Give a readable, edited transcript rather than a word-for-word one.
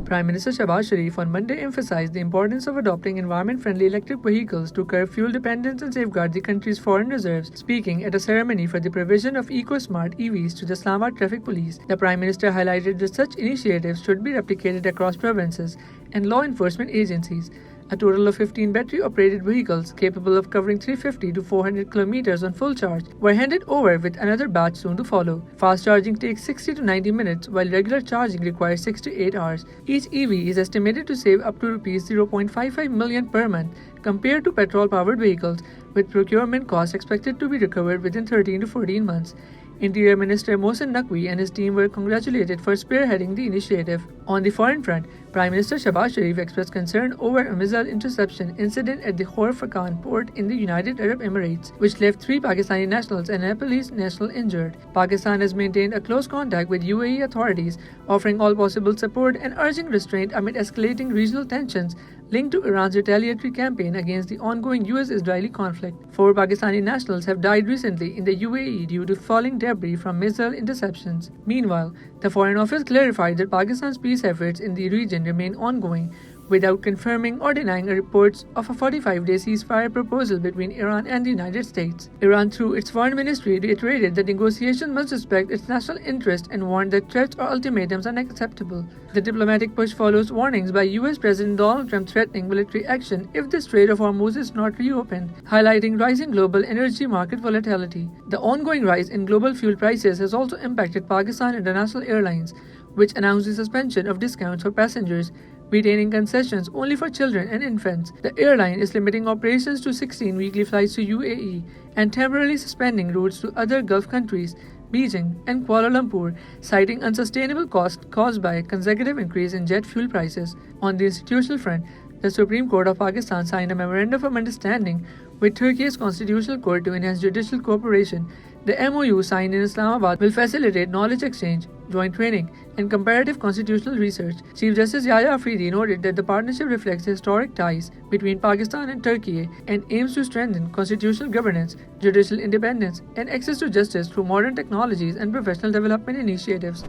Prime Minister Shehbaz Sharif on Monday emphasized the importance of adopting environment-friendly electric vehicles to curb fuel dependence and safeguard the country's foreign reserves. Speaking at a ceremony for the provision of eco-smart EVs to the Islamabad Traffic Police, the Prime Minister highlighted that such initiatives should be replicated across provinces and law enforcement agencies. A total of 15 battery-operated vehicles capable of covering 350 to 400 kilometers on full charge were handed over, with another batch soon to follow. Fast charging takes 60 to 90 minutes, while regular charging requires 6 to 8 hours. Each EV is estimated to save up to Rs 0.55 million per month compared to petrol-powered vehicles, with procurement costs expected to be recovered within 13 to 14 months. Interior Minister Mohsin Naqvi and his team were congratulated for spearheading the initiative. On the foreign front, Prime Minister Shehbaz Sharif expressed concern over a missile interception incident at the Khor Fakkan port in the United Arab Emirates, which left 3 Pakistani nationals and a Nepalese national injured. Pakistan has maintained a close contact with UAE authorities, offering all possible support and urging restraint amid escalating regional tensions linked to Iran's retaliatory campaign against the ongoing US-Israeli conflict. 4 Pakistani nationals have died recently in the UAE due to falling debris from missile interceptions. Meanwhile, the Foreign Office clarified that Pakistan's peace efforts in the region remain ongoing, without confirming or denying reports of a 45-day ceasefire proposal between Iran and the United States. Iran, through its foreign ministry, reiterated that negotiations must respect its national interest and warned that threats or ultimatums are unacceptable. The diplomatic push follows warnings by US President Donald Trump threatening military action if the Strait of Hormuz is not reopened, highlighting rising global energy market volatility. The ongoing rise in global fuel prices has also impacted Pakistan International Airlines, which announced the suspension of discounts for passengers, retaining concessions only for children and infants. The airline is limiting operations to 16 weekly flights to UAE and temporarily suspending routes to other Gulf countries, Beijing and Kuala Lumpur, citing unsustainable costs caused by a consecutive increase in jet fuel prices. On the institutional front, the Supreme Court of Pakistan signed a memorandum of understanding with Turkey's Constitutional Court to enhance judicial cooperation. The MOU signed in Islamabad will facilitate knowledge exchange, joint training, and comparative constitutional research. Chief Justice Yahya Afridi noted that the partnership reflects historic ties between Pakistan and Turkey and aims to strengthen constitutional governance, judicial independence, and access to justice through modern technologies and professional development initiatives.